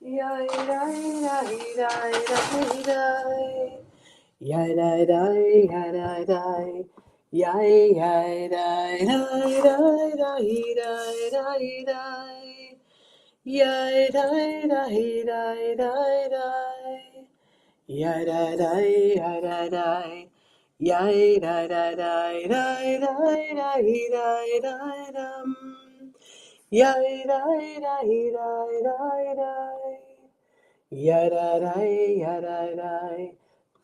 Yai dai dai dai dai dai. Yai dai dai yai dai dai. Yai yai dai dai dai dai dai dai dai. Yai dai dai dai dai dai. Yai dai dai yai dai dai. Yai dai dai dai dai dai dai dai dai dum. Yai dai dai dai dai dai. Yadadai, yadadai,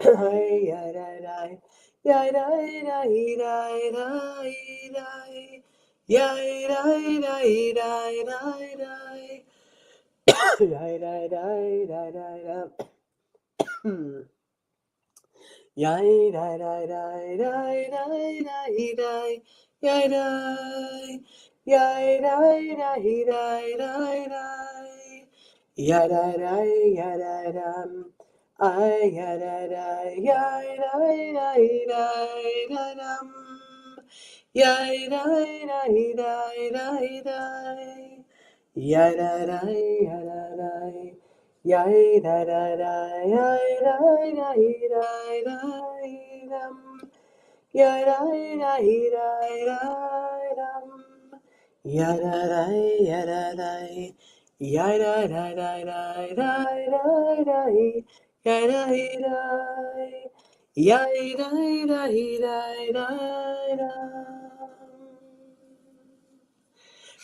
yadadai, yadadai, yadadai, yadadai, yadadai, yadadai, yadadai, yadadai, yadadai, yadadai, yadadai, yadadai, yadadai, yadadam. Ay yadadai, yadadai, yadadam. Yadadai, yadadai, yadadai. Yadadai, yadadai. Yadadai, yadadai, yadadai, yadadai, yadadai, yadadai, yadadai. Yai-da-da-da-da-da-da-da-da. Yai-da-da-da. Yai-da-da-da-da-da.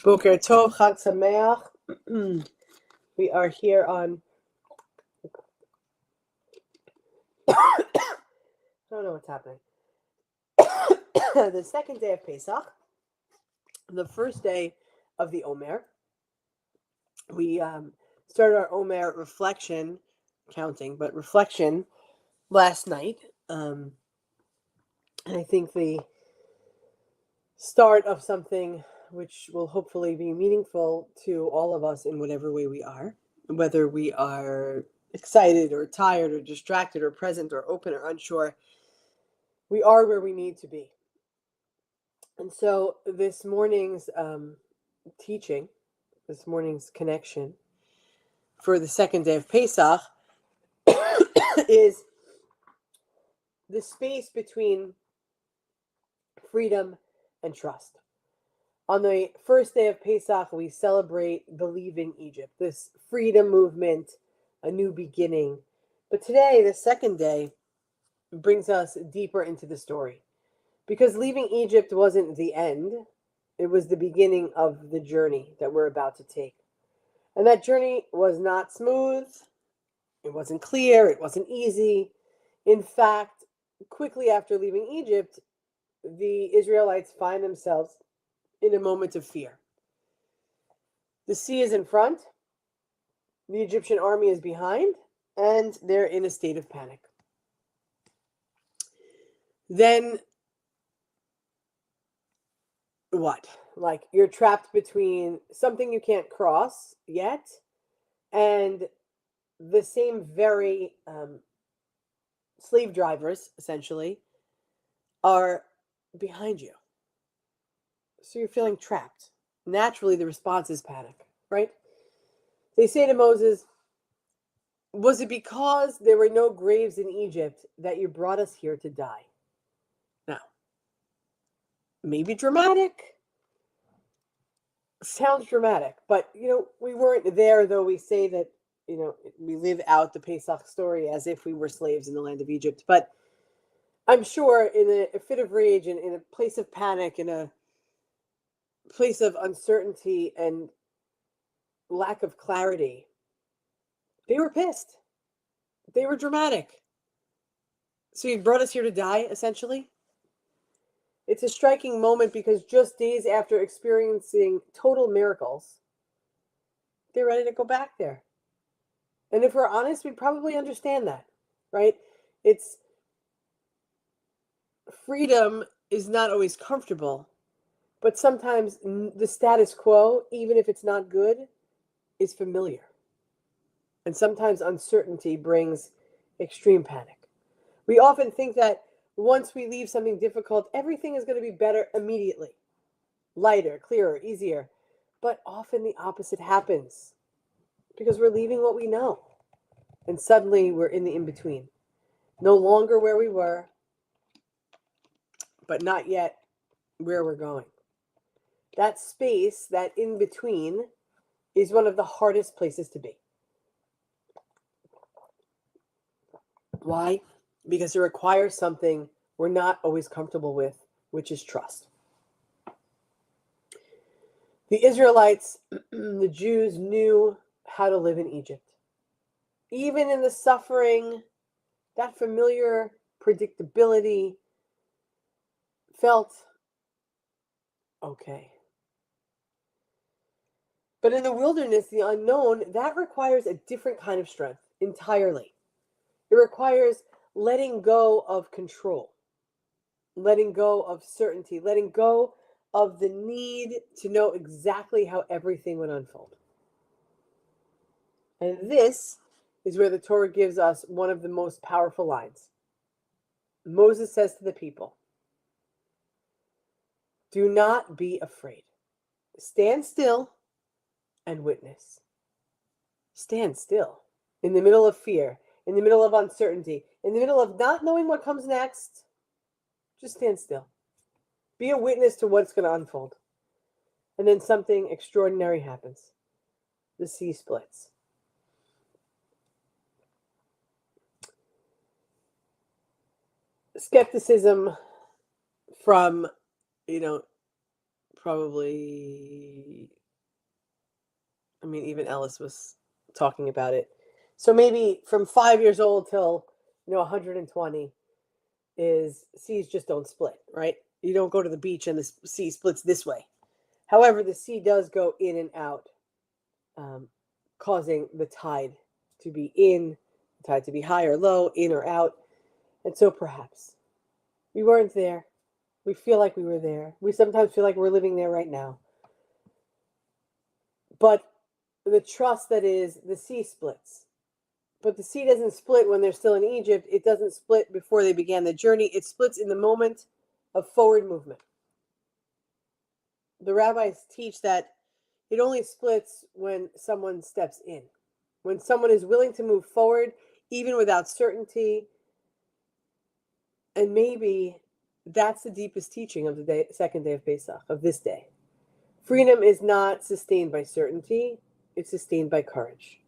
Boker Tov, Chag Sameach. We are here on, I don't know what's happening, the second day of Pesach, the first day of the Omer. We started our Omer reflection, counting, but reflection last night. And I think the start of something which will hopefully be meaningful to all of us in whatever way we are, whether we are excited or tired or distracted or present or open or unsure, we are where we need to be. And so this morning's teaching, this morning's connection for the second day of Pesach is the space between freedom and trust. On the first day of Pesach, we celebrate the leaving Egypt, this freedom movement, a new beginning. But today, the second day, brings us deeper into the story. Because leaving Egypt wasn't the end, it was the beginning of the journey that we're about to take. And that journey was not smooth, it wasn't clear, it wasn't easy. In fact, quickly after leaving Egypt, the Israelites find themselves in a moment of fear. The sea is in front, the Egyptian army is behind, and they're in a state of panic. Then what? Like, you're trapped between something you can't cross yet and the same very slave drivers, essentially, are behind you. So you're feeling trapped. Naturally, the response is panic, right? They say to Moses, was it because there were no graves in Egypt that you brought us here to die? Now, maybe dramatic. Sounds dramatic, but, we weren't there, though we say that, we live out the Pesach story as if we were slaves in the land of Egypt. But I'm sure in a fit of rage and in a place of panic, in a place of uncertainty and lack of clarity, they were pissed. They were dramatic. So you brought us here to die, essentially? It's a striking moment because just days after experiencing total miracles, they're ready to go back there. And if we're honest, we'd probably understand that, right? It's freedom is not always comfortable, but sometimes the status quo, even if it's not good, is familiar. And sometimes uncertainty brings extreme panic. We often think that once we leave something difficult, everything is going to be better immediately, lighter, clearer, easier. But often the opposite happens. Because we're leaving what we know. And suddenly we're in the in-between. No longer where we were, but not yet where we're going. That space, that in-between, is one of the hardest places to be. Why? Because it requires something we're not always comfortable with, which is trust. The Israelites, the Jews, knew how to live in Egypt. Even in the suffering, that familiar predictability felt okay. But in the wilderness, the unknown, that requires a different kind of strength entirely. It requires letting go of control, letting go of certainty, letting go of the need to know exactly how everything would unfold. And this is where the Torah gives us one of the most powerful lines. Moses says to the people, "Do not be afraid. Stand still and witness." Stand still in the middle of fear, in the middle of uncertainty, in the middle of not knowing what comes next. Just stand still. Be a witness to what's going to unfold. And then something extraordinary happens. The sea splits. Skepticism from, probably, even Ellis was talking about it. So maybe from 5 years old till, 120 is seas just don't split, right? You don't go to the beach and the sea splits this way. However, the sea does go in and out, causing the tide to be in, the tide to be high or low, in or out. And so perhaps we weren't there. We feel like we were there. We sometimes feel like we're living there right now. But the trust that is the sea splits. But the sea doesn't split when they're still in Egypt. It doesn't split before they began the journey. It splits in the moment of forward movement. The rabbis teach that it only splits when someone steps in. When someone is willing to move forward, even without certainty. And maybe that's the deepest teaching of the second day of Pesach, of this day. Freedom is not sustained by certainty. It's sustained by courage.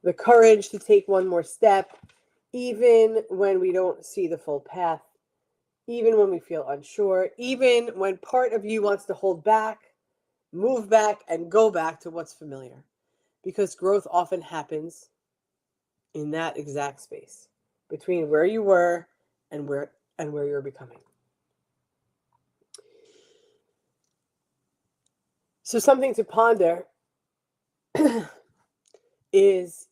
The courage to take one more step, even when we don't see the full path, even when we feel unsure, even when part of you wants to hold back, move back, and go back to what's familiar. Because growth often happens in that exact space between where you were and where you're becoming. So something to ponder is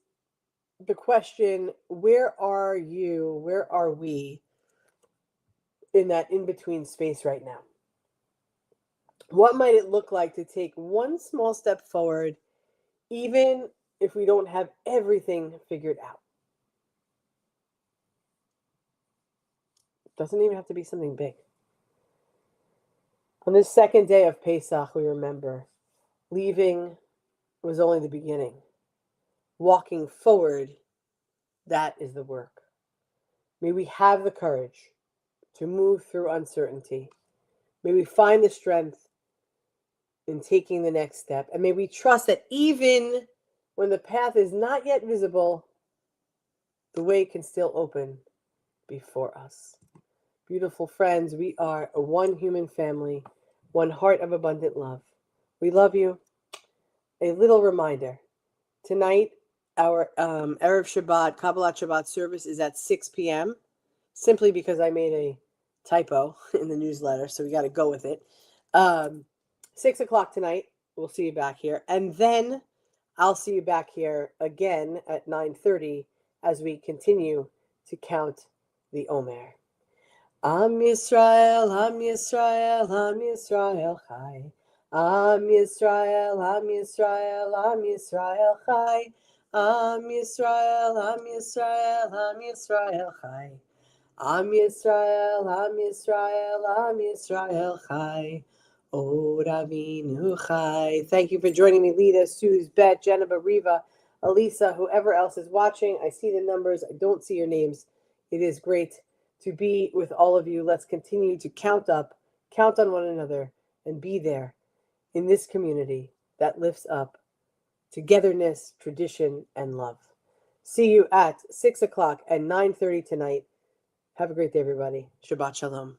the question, where are you, where are we in that in-between space right now? What might it look like to take one small step forward, even if we don't have everything figured out? It doesn't even have to be something big. On this second day of Pesach, we remember, leaving was only the beginning. Walking forward, that is the work. May we have the courage to move through uncertainty. May we find the strength in taking the next step. And may we trust that even when the path is not yet visible, the way can still open before us. Beautiful friends, we are a one human family, one heart of abundant love. We love you. A little reminder, tonight our Erev Shabbat, Kabbalat Shabbat service is at 6 p.m. simply because I made a typo in the newsletter, so we got to go with it. 6 o'clock tonight, we'll see you back here. And then I'll see you back here again at 9:30 as we continue to count the Omer. Am Yisrael, Am Yisrael, Am Yisrael Chai. Am Yisrael, Am Yisrael, Am Yisrael Chai. Am Yisrael, Am Yisrael, Am Yisrael Chai. Am Yisrael, Am Yisrael, Am Yisrael Chai. O Ravinu Chai. Thank you for joining me, Lita, Suze, Bet, Jennifer, Riva, Elisa, whoever else is watching. I see the numbers. I don't see your names. It is great to be with all of you. Let's continue to count up, count on one another, and be there in this community that lifts up togetherness, tradition, and love. See you at 6 o'clock and 9:30 tonight. Have a great day, everybody. Shabbat Shalom.